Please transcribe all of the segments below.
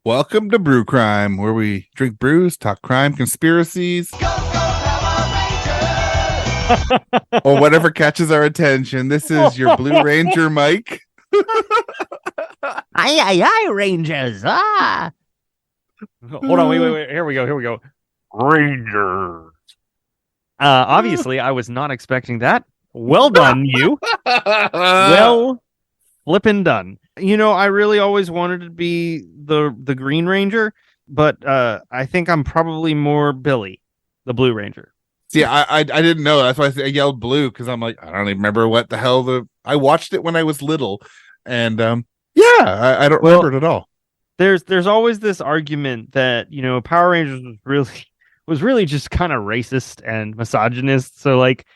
Welcome to Brew Crime, where we drink brews, talk crime, conspiracies, or whatever catches our attention. This is your Blue Ranger, Mike. Aye, Rangers. Hold on, wait. Here we go. Rangers. Obviously, I was not expecting that. Well done, you. Well flippin' done. You know, I really always wanted to be the Green Ranger, but I think I'm probably more Billy, the Blue Ranger. See, I didn't know. That's why I yelled blue, because I'm like, I don't even remember what the hell I watched it when I was little, and I don't remember it at all. There's always this argument that, you know, Power Rangers was really just kind of racist and misogynist. So like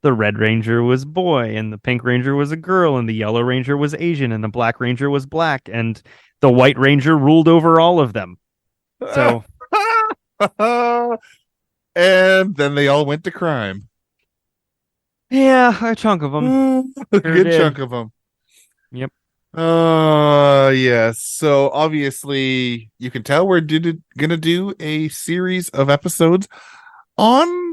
the Red Ranger was boy and the Pink Ranger was a girl and the Yellow Ranger was Asian and the Black Ranger was black and the White Ranger ruled over all of them. So and then they all went to crime. Yeah, a chunk of them. A good chunk of them. Yep. Yes. So obviously you can tell we're gonna do a series of episodes on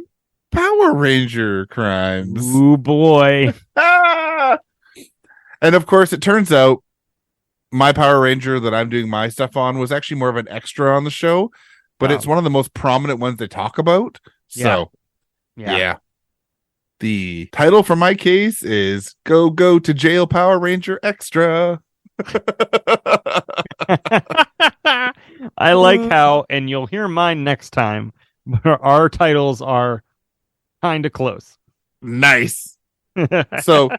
Power Ranger crimes. Ooh boy. And of course it turns out my Power Ranger that I'm doing my stuff on was actually more of an extra on the show, but it's one of the most prominent ones they talk about. So yeah. The title for my case is Go to Jail Power Ranger Extra. I like how, and you'll hear mine next time, but our titles are kind of close. Nice. So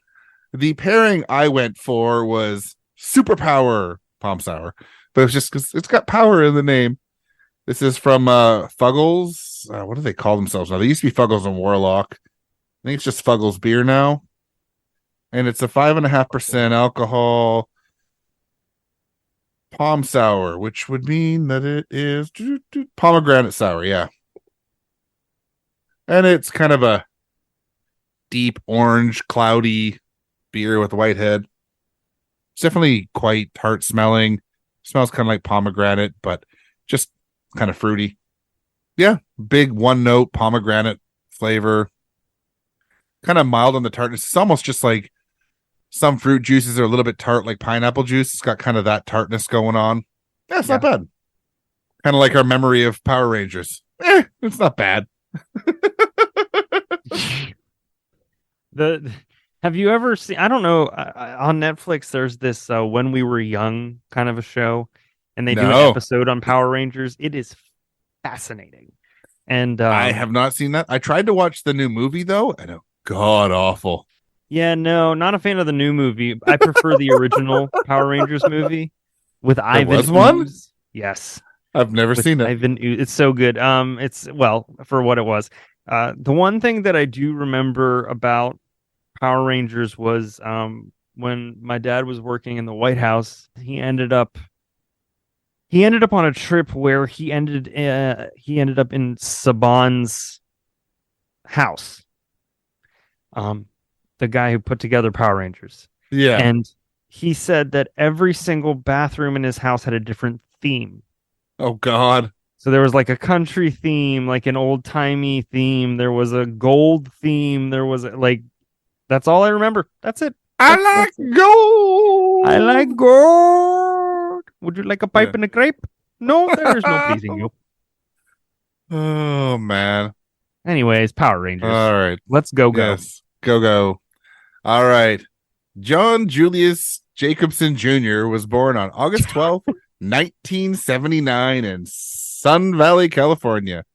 the pairing I went for was Superpower Palm Sour, but it's just because it's got power in the name. This is from Fuggles. What do they call themselves now? They used to be Fuggles and Warlock. I think it's just Fuggles beer now. And it's a 5.5% alcohol Palm Sour, which would mean that it is pomegranate sour, yeah. And it's kind of a deep orange, cloudy beer with a white head. It's definitely quite tart smelling. Smells kind of like pomegranate, but just kind of fruity. Yeah, big one note pomegranate flavor. Kind of mild on the tartness. It's almost just like some fruit juices are a little bit tart, like pineapple juice. It's got kind of that tartness going on. Yeah, it's not bad. Kind of like our memory of Power Rangers. It's not bad. Have you ever seen, I don't know, on Netflix there's this When We Were Young kind of a show, and they do an episode on Power Rangers. It is fascinating. And I have not seen that. I tried to watch the new movie though. I know, god awful. Yeah, no, not a fan of the new movie. I prefer the original Power Rangers movie with Ivan. Was one? Yes. I've never seen it. Ivan, it's so good. It's, well, for what it was. The one thing that I do remember about Power Rangers was when my dad was working in the White House, he ended up on a trip where he ended up in Saban's house. The guy who put together Power Rangers. Yeah. And he said that every single bathroom in his house had a different theme. Oh God. So there was like a country theme, like an old timey theme. There was a gold theme. There was that's all I remember. That's it. I like gold. Would you like a pipe and a grape? No, there is no pleasing you. Oh man. Anyways, Power Rangers. All right. Let's go. Yes. Go. All right. John Julius Jacobson Jr. was born on August 12th, 1979 in Sun Valley, California.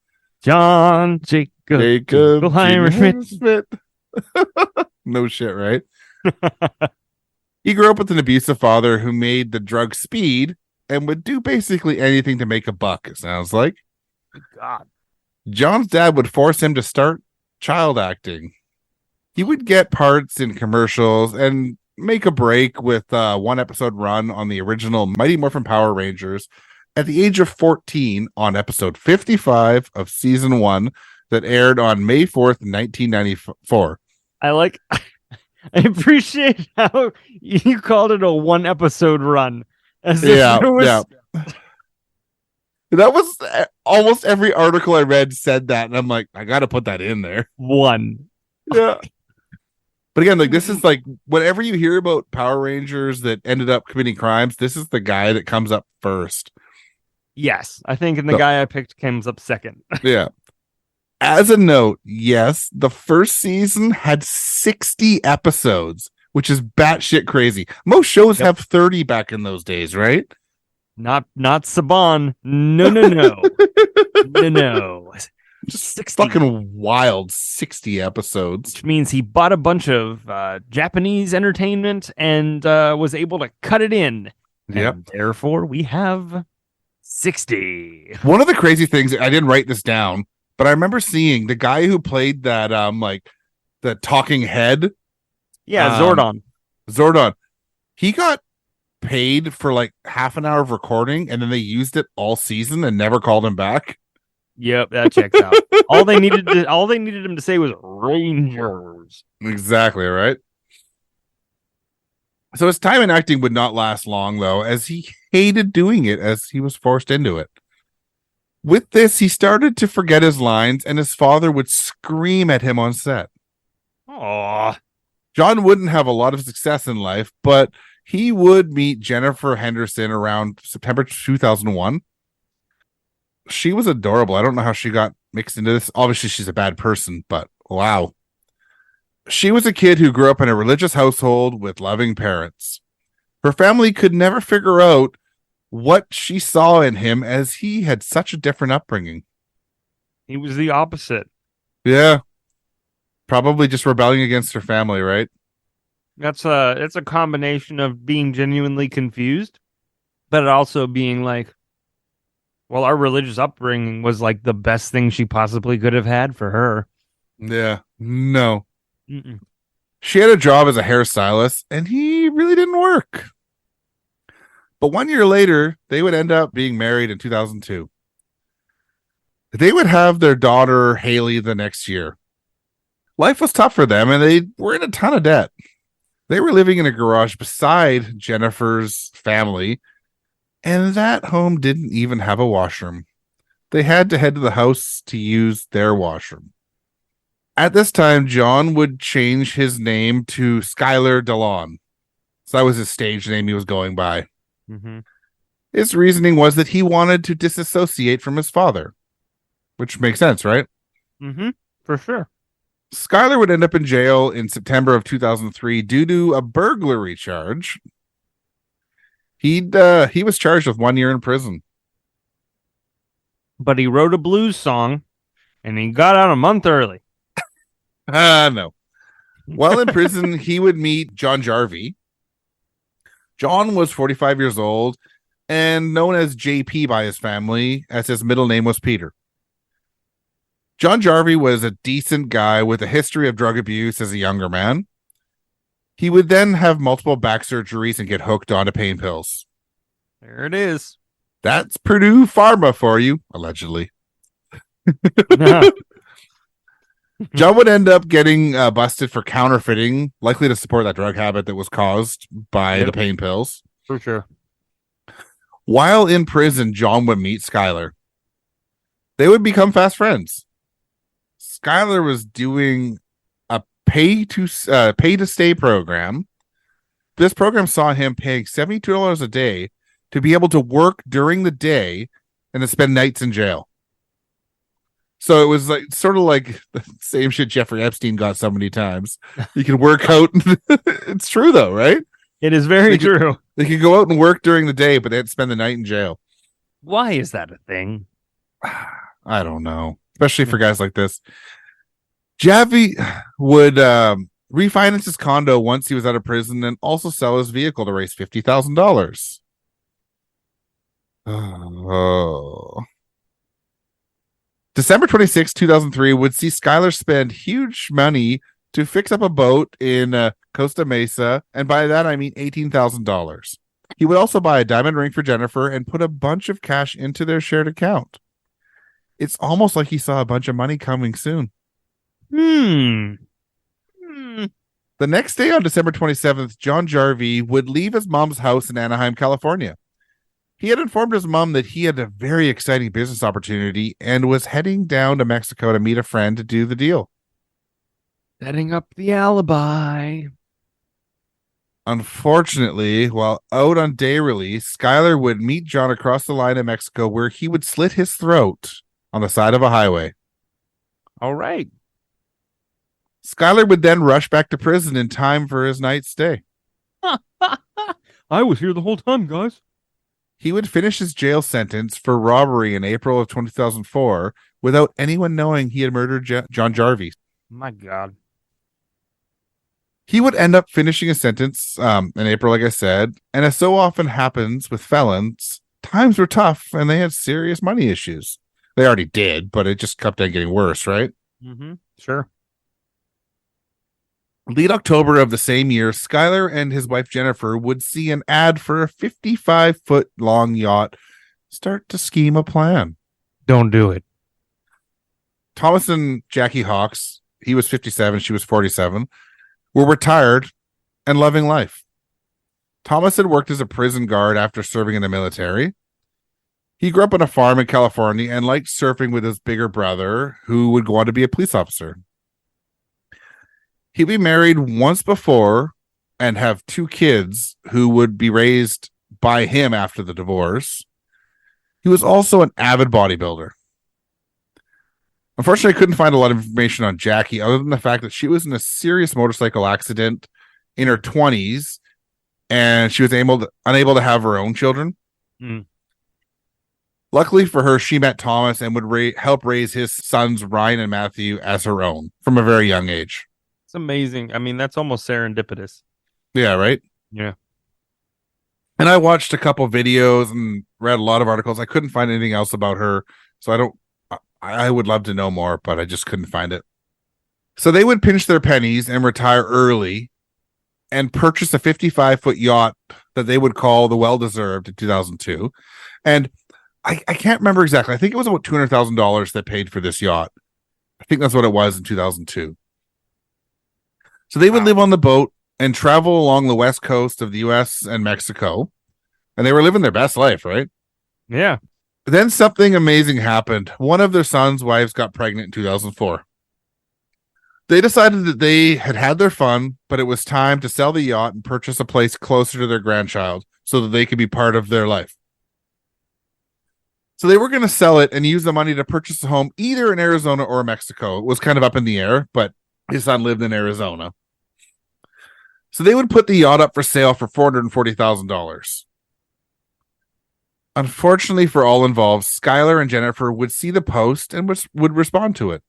John Jacob Smith. No shit, right? He grew up with an abusive father who made the drug speed and would do basically anything to make a buck, it sounds like. God. John's dad would force him to start child acting. He would get parts in commercials and make a break with one episode run on the original Mighty Morphin Power Rangers at the age of 14 on episode 55 of season 1 that aired on May 4th, 1994. I appreciate how you called it a one episode run. As if there was That was almost every article I read said that, and I'm like, I got to put that in there. One. Yeah. But again, like this is like whenever you hear about Power Rangers that ended up committing crimes, this is the guy that comes up first. Yes, I think, and the So, guy I picked comes up second. yeah. As a note, yes, the first season had 60 episodes, which is batshit crazy. Most shows Yep. have 30 back in those days, right? Not Saban. No, no, no. No, no. Just 60. fucking wild 60 episodes. Which means he bought a bunch of Japanese entertainment and was able to cut it in. Yep. And therefore, we have 60. One of the crazy things, I didn't write this down, but I remember seeing the guy who played that like the talking head. Yeah, Zordon. Zordon. He got paid for like half an hour of recording, and then they used it all season and never called him back. Yep, that checks out. all they needed him to say was Rangers. Exactly, right? So his time in acting would not last long, though, as he hated doing it as he was forced into it. With this, he started to forget his lines, and his father would scream at him on set. Aww. John wouldn't have a lot of success in life, but he would meet Jennifer Henderson around September 2001. She was adorable. I don't know how she got mixed into this. Obviously, she's a bad person, but wow. She was a kid who grew up in a religious household with loving parents. Her family could never figure out what she saw in him as he had such a different upbringing. He was the opposite. Yeah. Probably just rebelling against her family, right? That's a combination of being genuinely confused, but also being like, well, our religious upbringing was like the best thing she possibly could have had for her. Yeah. No. Mm-mm. She had a job as a hairstylist, and he really didn't work. But 1 year later, they would end up being married in 2002. They would have their daughter, Haley, the next year. Life was tough for them, and they were in a ton of debt. They were living in a garage beside Jennifer's family, and that home didn't even have a washroom. They had to head to the house to use their washroom. At this time, John would change his name to Skylar DeLon. So that was his stage name he was going by. Mm-hmm. His reasoning was that he wanted to disassociate from his father, which makes sense, right? Mm-hmm. For sure. Skylar would end up in jail in September of 2003 due to a burglary charge. He was charged with 1 year in prison. But he wrote a blues song, and he got out a month early. No. While in prison, he would meet John Jarvie. John was 45 years old and known as JP by his family, as his middle name was Peter. John Jarvie was a decent guy with a history of drug abuse as a younger man. He would then have multiple back surgeries and get hooked onto pain pills. There it is. That's Purdue Pharma for you, allegedly. John would end up getting busted for counterfeiting, likely to support that drug habit that was caused by the pain pills. For sure. While in prison, John would meet Skylar. They would become fast friends. Skylar was doing a pay to stay program. This program saw him paying $72 a day to be able to work during the day and to spend nights in jail. So it was like sort of like the same shit Jeffrey Epstein got so many times. You can work out. It's true though, right? It is very true. They could go out and work during the day, but they had to spend the night in jail. Why is that a thing? I don't know, especially for guys like this. Javi would refinance his condo once he was out of prison and also sell his vehicle to raise $50,000. Oh. December 26, 2003 would see Skylar spend huge money to fix up a boat in Costa Mesa, and by that I mean $18,000. He would also buy a diamond ring for Jennifer and put a bunch of cash into their shared account. It's almost like he saw a bunch of money coming soon. The next day on December 27th, John Jarvie would leave his mom's house in Anaheim, California. He had informed his mom that he had a very exciting business opportunity and was heading down to Mexico to meet a friend to do the deal. Setting up the alibi. Unfortunately, while out on day release, Skylar would meet John across the line in Mexico where he would slit his throat on the side of a highway. All right. Skylar would then rush back to prison in time for his night's stay. I was here the whole time, guys. He would finish his jail sentence for robbery in April of 2004 without anyone knowing he had murdered John Jarvis. My God. He would end up finishing his sentence in April, like I said, and as so often happens with felons, times were tough and they had serious money issues. They already did, but it just kept on getting worse, right? Mm-hmm. Sure. Late October of the same year, Skylar and his wife Jennifer would see an ad for a 55-foot long yacht start to scheme a plan. Don't do it. Thomas and Jackie Hawks, he was 57, she was 47, were retired and loving life. Thomas had worked as a prison guard after serving in the military. He grew up on a farm in California and liked surfing with his bigger brother, who would go on to be a police officer. He'd be married once before and have 2 kids who would be raised by him after the divorce. He was also an avid bodybuilder. Unfortunately, I couldn't find a lot of information on Jackie other than the fact that she was in a serious motorcycle accident in her 20s and she was unable to have her own children. Mm. Luckily for her, she met Thomas and would help raise his sons, Ryan and Matthew, as her own from a very young age. It's amazing. I mean, that's almost serendipitous. Yeah, right? Yeah. And I watched a couple videos and read a lot of articles. I couldn't find anything else about her. So I would love to know more, but I just couldn't find it. So they would pinch their pennies and retire early and purchase a 55-foot yacht that they would call the Well-Deserved in 2002. And I can't remember exactly. I think it was about $200,000 that paid for this yacht. I think that's what it was in 2002. So they would live on the boat and travel along the west coast of the U.S. and Mexico. And they were living their best life, right? Yeah. Then something amazing happened. One of their sons' wives got pregnant in 2004. They decided that they had had their fun, but it was time to sell the yacht and purchase a place closer to their grandchild so that they could be part of their life. So they were going to sell it and use the money to purchase a home either in Arizona or Mexico. It was kind of up in the air, but his son lived in Arizona. So they would put the yacht up for sale for $440,000. Unfortunately for all involved, Skylar and Jennifer would see the post and would respond to it.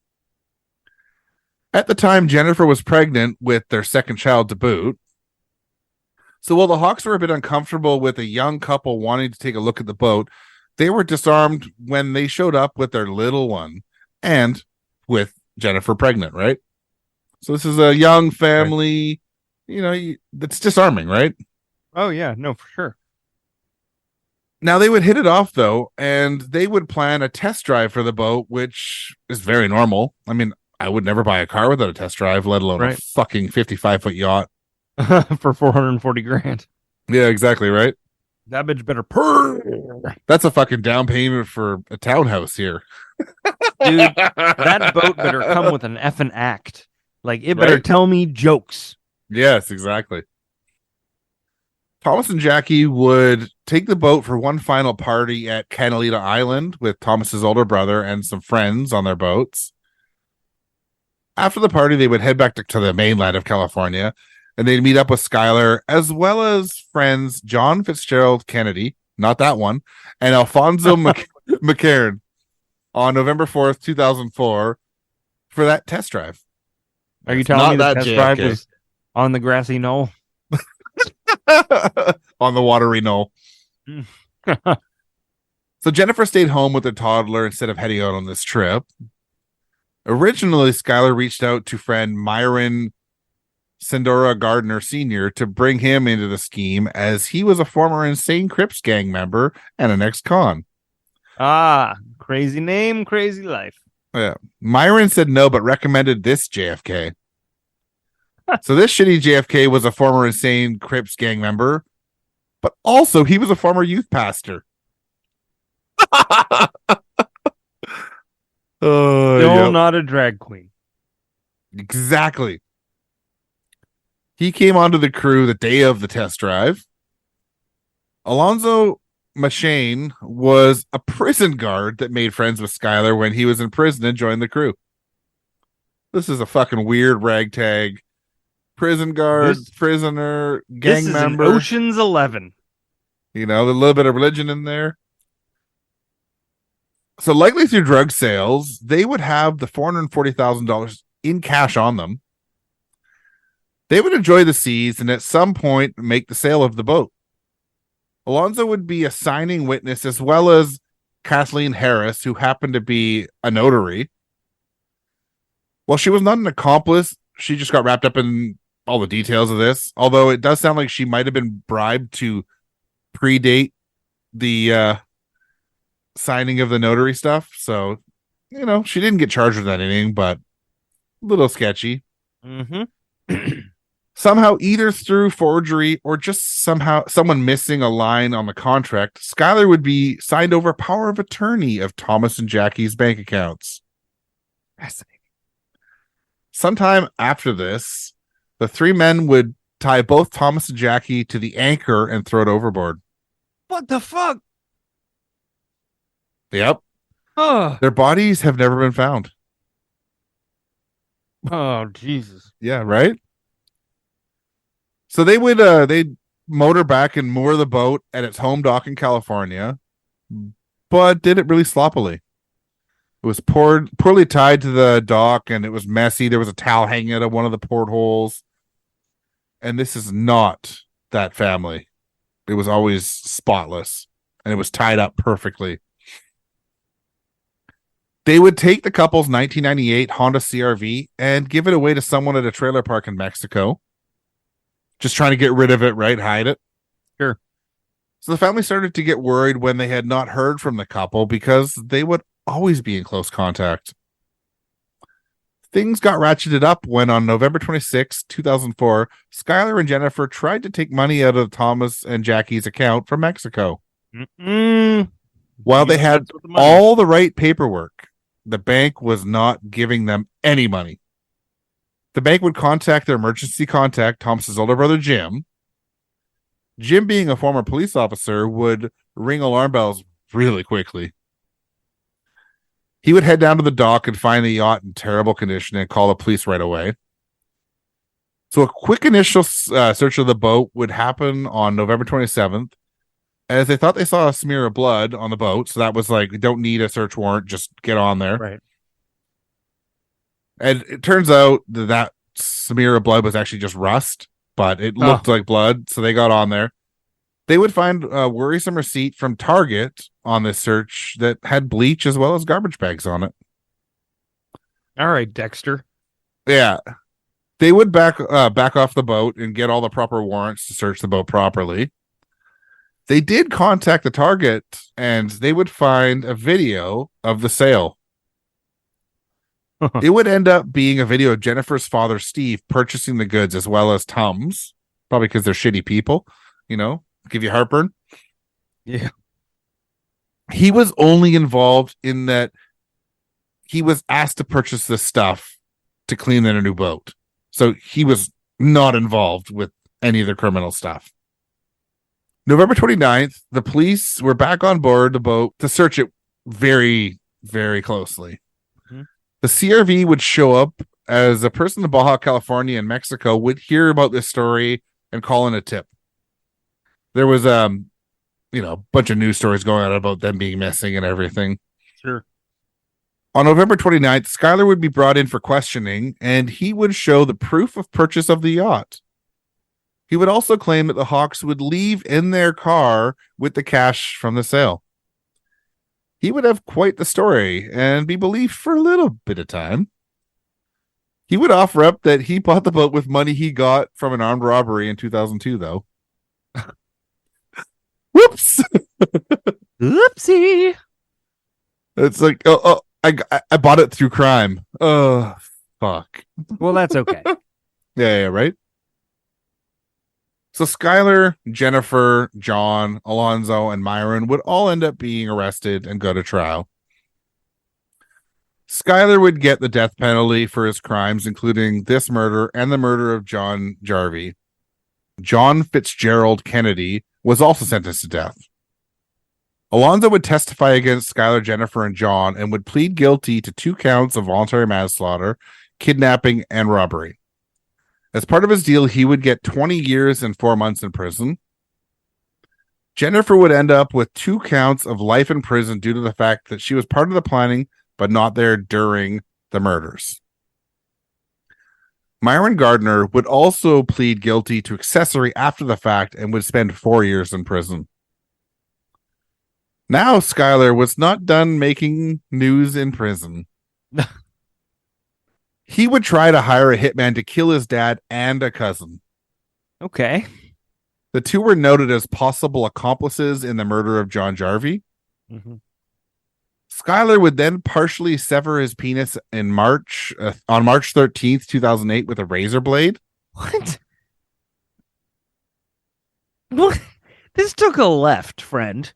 At the time, Jennifer was pregnant with their second child to boot. So while the Hawks were a bit uncomfortable with a young couple wanting to take a look at the boat, they were disarmed when they showed up with their little one and with Jennifer pregnant, right? So this is a young family, right. That's disarming, right? Oh, yeah. No, for sure. Now they would hit it off, though, and they would plan a test drive for the boat, which is very normal. I mean, I would never buy a car without a test drive, let alone a fucking 55-foot yacht. For $440,000. Yeah, exactly, right? That bitch better purr. That's a fucking down payment for a townhouse here. Dude, that boat better come with an effing act. Like, it better tell me jokes. Yes, exactly. Thomas and Jackie would take the boat for one final party at Catalina Island with Thomas's older brother and some friends on their boats. After the party, they would head back to the mainland of California, and they'd meet up with Skylar, as well as friends John Fitzgerald Kennedy, not that one, and Alfonso McCarran on November 4th, 2004, for that test drive. Are you telling me the test drive was on the grassy knoll? On the watery knoll. So Jennifer stayed home with her toddler instead of heading out on this trip. Originally, Skylar reached out to friend Myron Sendora Gardner Sr. to bring him into the scheme, as he was a former Insane Crips gang member and an ex-con. Ah, crazy name, crazy life. Yeah. Myron said no, but recommended this JFK. So this shitty JFK was a former Insane Crips gang member, but also he was a former youth pastor. Oh, Still yep. not a drag queen. Exactly. He came onto the crew the day of the test drive. Alonzo Machine was a prison guard that made friends with Skylar when he was in prison and joined the crew. This is a fucking weird ragtag prison guard, This prisoner, this gang is an member. Ocean's 11. You know, a little bit of religion in there. So likely through drug sales, they would have the $440,000 in cash on them. They would enjoy the seas and at some point make the sale of the boat. Alonzo would be a signing witness as well as Kathleen Harris, who happened to be a notary. Well, she was not an accomplice. She just got wrapped up in all the details of this, although it does sound like she might have been bribed to predate the signing of the notary stuff. So, she didn't get charged with anything, but a little sketchy. Mm-hmm. Somehow, either through forgery or just somehow someone missing a line on the contract, Skylar would be signed over power of attorney of Thomas and Jackie's bank accounts. Fascinating. Sometime after this, the three men would tie both Thomas and Jackie to the anchor and throw it overboard. What the fuck? Yep. Oh, Their bodies have never been found. oh, Jesus. Yeah, right? So they'd motor back and moor the boat at its home dock in California, but did it really sloppily. It was poorly tied to the dock and it was messy. There was a towel hanging out of one of the portholes. And this is not that family. It was always spotless and it was tied up perfectly. They would take the couple's 1998 Honda CRV and give it away to someone at a trailer park in Mexico. Just trying to get rid of it, right? Hide it. Sure. So the family started to get worried when they had not heard from the couple because they would always be in close contact. Things got ratcheted up when on November 26, 2004, Skylar and Jennifer tried to take money out of Thomas and Jackie's account from Mexico. While they had all the right paperwork, the bank was not giving them any money. The bank would contact their emergency contact, Thomas's older brother, Jim. Jim, being a former police officer, would ring alarm bells really quickly. He would head down to the dock and find the yacht in terrible condition and call the police right away. So a quick initial search of the boat would happen on November 27th, as they thought they saw a smear of blood on the boat. So that was like, we don't need a search warrant, just get on there. Right. And it turns out that smear of blood was actually just rust, but it looked like blood. So they got on there. They would find a worrisome receipt from Target on this search that had bleach as well as garbage bags on it. All right, Dexter. Yeah. They would back off the boat and get all the proper warrants to search the boat properly. They did contact the Target and they would find a video of the sale. It would end up being a video of Jennifer's father, Steve, purchasing the goods as well as Tums, probably because they're shitty people, give you heartburn. Yeah. He was only involved in that he was asked to purchase this stuff to clean their new boat. So he was not involved with any of the criminal stuff. November 29th, the police were back on board the boat to search it very, very closely. The CRV would show up as a person in Baja California and Mexico would hear about this story and call in a tip. There was a bunch of news stories going on about them being missing and everything. Sure. On November 29th, Skylar would be brought in for questioning and he would show the proof of purchase of the yacht. He would also claim that the Hawks would leave in their car with the cash from the sale. He would have quite the story and be believed for a little bit of time. He would offer up that he bought the boat with money he got from an armed robbery in 2002, though. Whoops. Oopsie. It's like, I bought it through crime. Oh, fuck. Well, that's okay. Yeah, right? So Skylar, Jennifer, John, Alonzo, and Myron would all end up being arrested and go to trial. Skylar would get the death penalty for his crimes, including this murder and the murder of John Jarvie. John Fitzgerald Kennedy was also sentenced to death. Alonzo would testify against Skylar, Jennifer, and John and would plead guilty to 2 counts of voluntary manslaughter, kidnapping, and robbery. As part of his deal, he would get 20 years and 4 months in prison. Jennifer would end up with 2 counts of life in prison due to the fact that she was part of the planning, but not there during the murders. Myron Gardner would also plead guilty to accessory after the fact and would spend 4 years in prison. Now Skylar was not done making news in prison. He would try to hire a hitman to kill his dad and a cousin. Okay. The 2 were noted as possible accomplices in the murder of John Jarvie. Mm-hmm. Skylar would then partially sever his penis in March on March 13th, 2008 with a razor blade. What? What? This took a left, friend.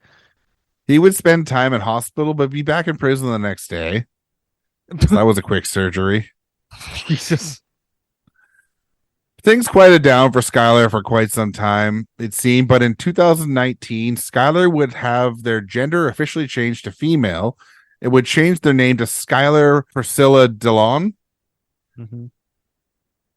He would spend time in hospital, but be back in prison the next day. So that was a quick surgery. Jesus. Things quieted down for Skylar for quite some time, it seemed, but in 2019, Skylar would have their gender officially changed to female. It would change their name to Skylar Priscilla Dillon. Mm-hmm.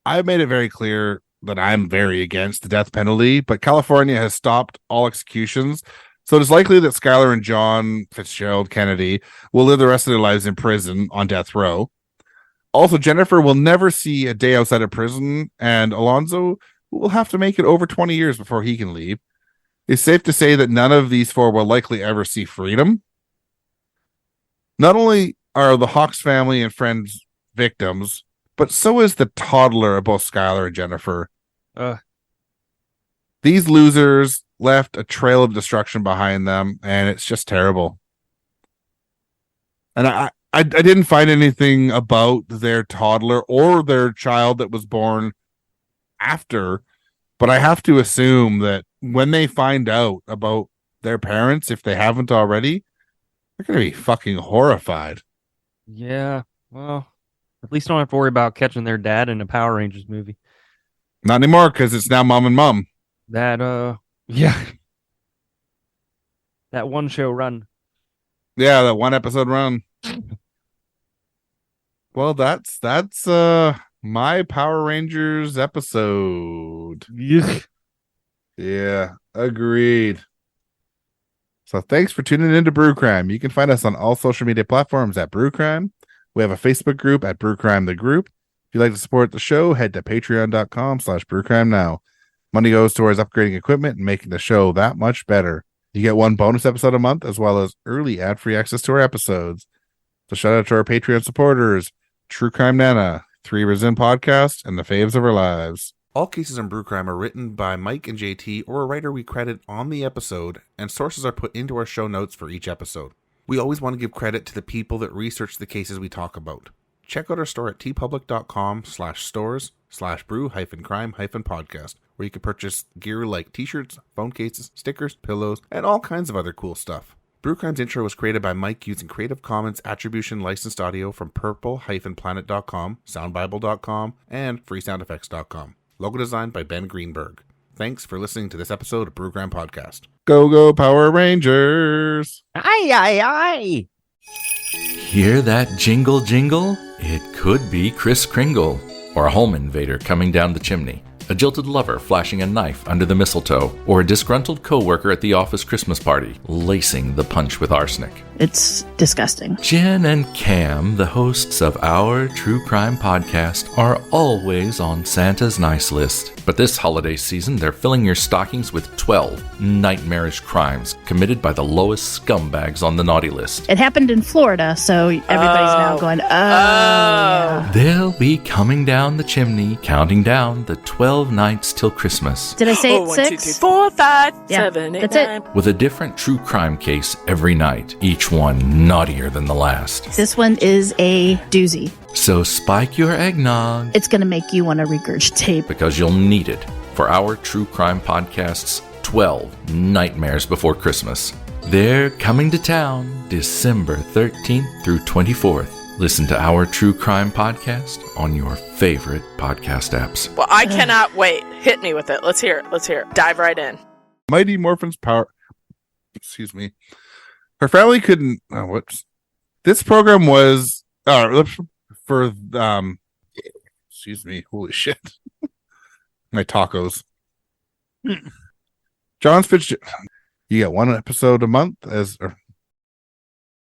I've made it very clear that I'm very against the death penalty, but California has stopped all executions. So it is likely that Skylar and John Fitzgerald Kennedy will live the rest of their lives in prison on death row. Also, Jennifer will never see a day outside of prison, and Alonzo will have to make it over 20 years before he can leave. It's safe to say that none of these 4 will likely ever see freedom. Not only are the Hawks family and friends victims, but so is the toddler of both Skylar and Jennifer. These losers left a trail of destruction behind them, and it's just terrible. And I didn't find anything about their toddler or their child that was born after, but I have to assume that when they find out about their parents, if they haven't already, they're going to be fucking horrified. Yeah, well, at least don't have to worry about catching their dad in a Power Rangers movie. Not anymore, because it's now mom and mom. Yeah. That one show run. Yeah, that one episode run. Well, that's my Power Rangers episode. Yeah, agreed. So thanks for tuning in to Brew Crime. You can find us on all social media platforms at Brew Crime. We have a Facebook group at Brew Crime the Group. If you'd like to support the show, head to patreon.com/brewcrime-now. Money goes towards upgrading equipment and making the show that much better. You get 1 bonus episode a month, as well as early ad-free access to our episodes. So shout out to our Patreon supporters, True Crime Nana, 3 Resin Podcast, and the Faves of Our Lives. All cases in Brew Crime are written by Mike and JT or a writer we credit on the episode, and sources are put into our show notes for each episode. We always want to give credit to the people that research the cases we talk about. Check out our store at tpublic.com/stores/brew-crime-podcast, where you can purchase gear like t-shirts, phone cases, stickers, pillows, and all kinds of other cool stuff. Brew Crime's intro was created by Mike using Creative Commons Attribution licensed audio from purple-planet.com, soundbible.com, and freesoundeffects.com. Logo designed by Ben Greenberg. Thanks for listening to this episode of Brew Crime Podcast. Go Power Rangers! Aye, aye, aye! Hear that jingle jingle? It could be Kris Kringle, or a home invader coming down the chimney, a jilted lover flashing a knife under the mistletoe, or a disgruntled co-worker at the office Christmas party, lacing the punch with arsenic. It's disgusting. Jen and Cam, the hosts of our True Crime podcast, are always on Santa's nice list. But this holiday season, they're filling your stockings with 12 nightmarish crimes committed by the lowest scumbags on the naughty list. It happened in Florida, so everybody's now going, yeah. They'll be coming down the chimney, counting down the 12 nights till Christmas. Did I say it 1, 6? 2, 3, 4, 5, Yeah, 7, 8, that's 9. it. With a different true crime case every night, each one naughtier than the last. This one is a doozy. So spike your eggnog, It's going to make you want to regurgitate. because you'll need it for our true crime podcast's 12 Nightmares Before Christmas. They're coming to town December 13th through 24th. Listen to our true crime podcast on your favorite podcast apps. Well, I cannot wait. Hit me with it. Let's hear it. Let's hear it. Dive right in. Mighty Morphin's power. Excuse me. Her family couldn't. Oh, whoops. This program was for Excuse me. Holy shit. My tacos. John Fitzgerald. You get one episode a month, as or